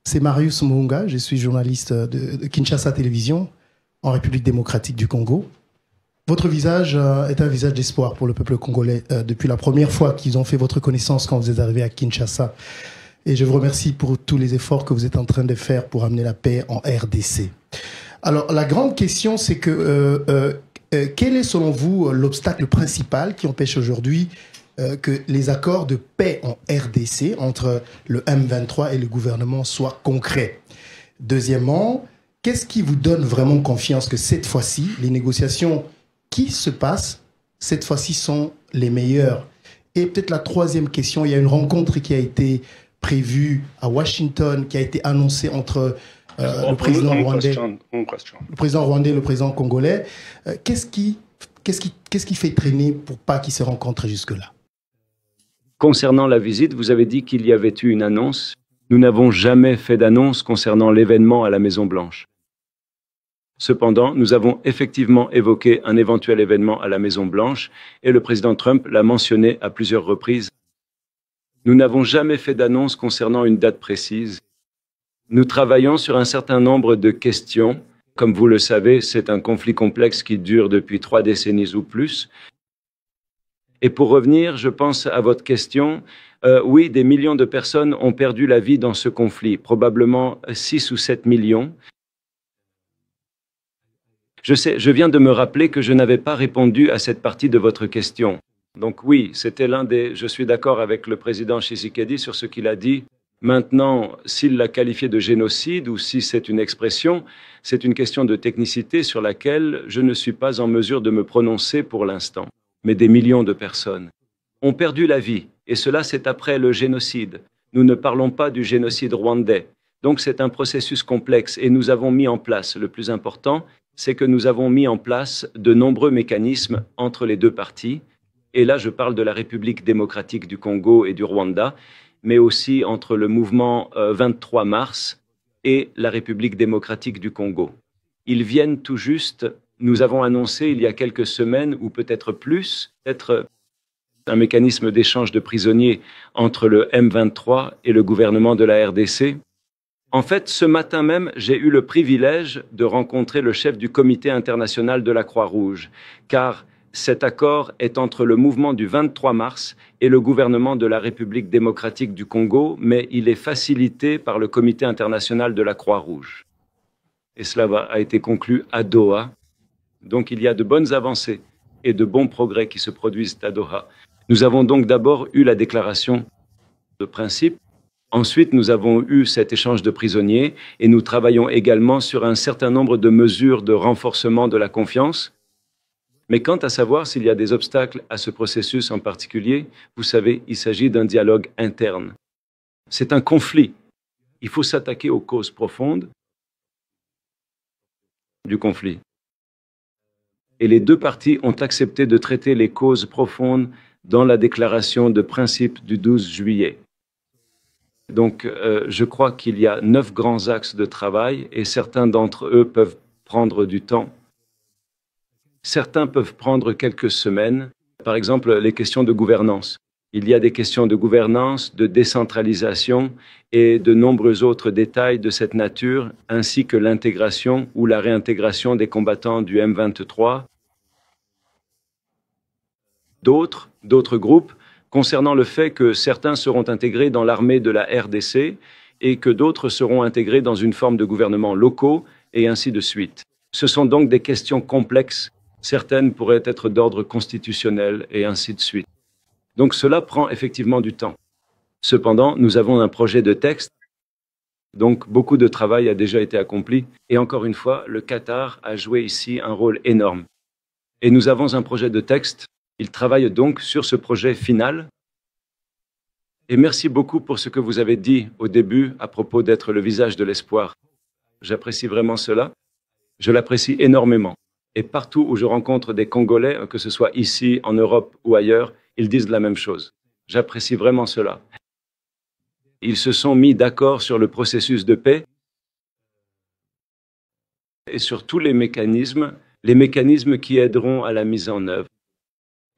C'est Marius Muhunga, je suis journaliste de Kinshasa Télévision, en République démocratique du Congo. Votre visage est un visage d'espoir pour le peuple congolais depuis la première fois qu'ils ont fait votre connaissance quand vous êtes arrivé à Kinshasa. Et je vous remercie pour tous les efforts que vous êtes en train de faire pour amener la paix en RDC. Alors, la grande question, c'est que quel est selon vous l'obstacle principal qui empêche aujourd'hui que les accords de paix en RDC entre le M23 et le gouvernement soient concrets? Deuxièmement, qu'est-ce qui vous donne vraiment confiance que cette fois-ci, les négociations qui se passent, cette fois-ci sont les meilleures? Et peut-être la troisième question, il y a une rencontre qui a été prévue à Washington, qui a été annoncée entre le président rwandais et le président congolais. Qu'est-ce qui fait traîner pour pas qu'ils se rencontrent jusque-là? Concernant la visite, vous avez dit qu'il y avait eu une annonce. Nous n'avons jamais fait d'annonce concernant l'événement à la Maison-Blanche. Cependant, nous avons effectivement évoqué un éventuel événement à la Maison-Blanche et le président Trump l'a mentionné à plusieurs reprises. Nous n'avons jamais fait d'annonce concernant une date précise. Nous travaillons sur un certain nombre de questions. Comme vous le savez, c'est un conflit complexe qui dure depuis 3 décennies ou plus. Et pour revenir, je pense à votre question, oui, des millions de personnes ont perdu la vie dans ce conflit, probablement 6 ou 7 millions. Je viens de me rappeler que je n'avais pas répondu à cette partie de votre question. Donc oui, c'était je suis d'accord avec le président Tshisekedi sur ce qu'il a dit. Maintenant, s'il l'a qualifié de génocide ou si c'est une expression, c'est une question de technicité sur laquelle je ne suis pas en mesure de me prononcer pour l'instant. Mais des millions de personnes ont perdu la vie, et cela c'est après le génocide. Nous ne parlons pas du génocide rwandais. Donc c'est un processus complexe et nous avons mis en place, le plus important, c'est que nous avons mis en place de nombreux mécanismes entre les deux parties. Et là, je parle de la République démocratique du Congo et du Rwanda, mais aussi entre le mouvement 23 mars et la République démocratique du Congo. Ils viennent tout juste, nous avons annoncé il y a quelques semaines, ou peut-être plus, peut-être un mécanisme d'échange de prisonniers entre le M23 et le gouvernement de la RDC. En fait, ce matin même, j'ai eu le privilège de rencontrer le chef du Comité international de la Croix-Rouge, car cet accord est entre le mouvement du 23 mars et le gouvernement de la République démocratique du Congo, mais il est facilité par le Comité international de la Croix-Rouge. Et cela a été conclu à Doha. Donc il y a de bonnes avancées et de bons progrès qui se produisent à Doha. Nous avons donc d'abord eu la déclaration de principe. Ensuite, nous avons eu cet échange de prisonniers et nous travaillons également sur un certain nombre de mesures de renforcement de la confiance. Mais quant à savoir s'il y a des obstacles à ce processus en particulier, vous savez, il s'agit d'un dialogue interne. C'est un conflit. Il faut s'attaquer aux causes profondes du conflit. Et les deux parties ont accepté de traiter les causes profondes dans la déclaration de principe du 12 juillet. Donc, je crois qu'il y a 9 grands axes de travail et certains d'entre eux peuvent prendre du temps. Certains peuvent prendre quelques semaines. Par exemple, les questions de gouvernance. Il y a des questions de gouvernance, de décentralisation et de nombreux autres détails de cette nature, ainsi que l'intégration ou la réintégration des combattants du M23. D'autres groupes, concernant le fait que certains seront intégrés dans l'armée de la RDC et que d'autres seront intégrés dans une forme de gouvernement locaux et ainsi de suite. Ce sont donc des questions complexes. Certaines pourraient être d'ordre constitutionnel et ainsi de suite. Donc cela prend effectivement du temps. Cependant, nous avons un projet de texte, donc beaucoup de travail a déjà été accompli. Et encore une fois, le Qatar a joué ici un rôle énorme. Et nous avons un projet de texte. Il travaille donc sur ce projet final. Et merci beaucoup pour ce que vous avez dit au début à propos d'être le visage de l'espoir. J'apprécie vraiment cela. Je l'apprécie énormément. Et partout où je rencontre des Congolais, que ce soit ici, en Europe ou ailleurs, ils disent la même chose. J'apprécie vraiment cela. Ils se sont mis d'accord sur le processus de paix et sur tous les mécanismes qui aideront à la mise en œuvre.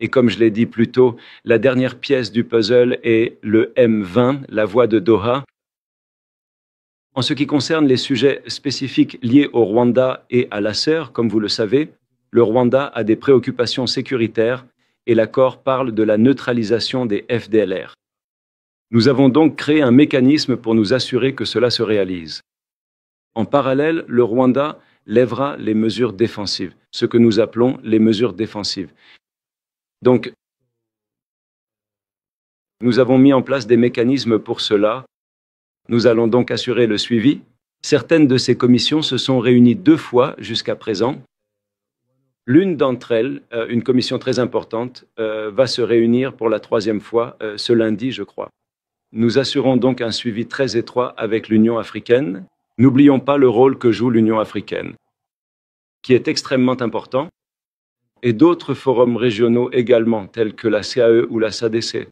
Et comme je l'ai dit plus tôt, la dernière pièce du puzzle est le M20, la voie de Doha. En ce qui concerne les sujets spécifiques liés au Rwanda et à la sœur, comme vous le savez, le Rwanda a des préoccupations sécuritaires et l'accord parle de la neutralisation des FDLR. Nous avons donc créé un mécanisme pour nous assurer que cela se réalise. En parallèle, le Rwanda lèvera les mesures défensives, ce que nous appelons les mesures défensives. Donc, nous avons mis en place des mécanismes pour cela. Nous allons donc assurer le suivi. Certaines de ces commissions se sont réunies 2 fois jusqu'à présent. L'une d'entre elles, une commission très importante, va se réunir pour la 3e fois ce lundi, je crois. Nous assurons donc un suivi très étroit avec l'Union africaine. N'oublions pas le rôle que joue l'Union africaine, qui est extrêmement important, et d'autres forums régionaux également, tels que la CAE ou la SADC.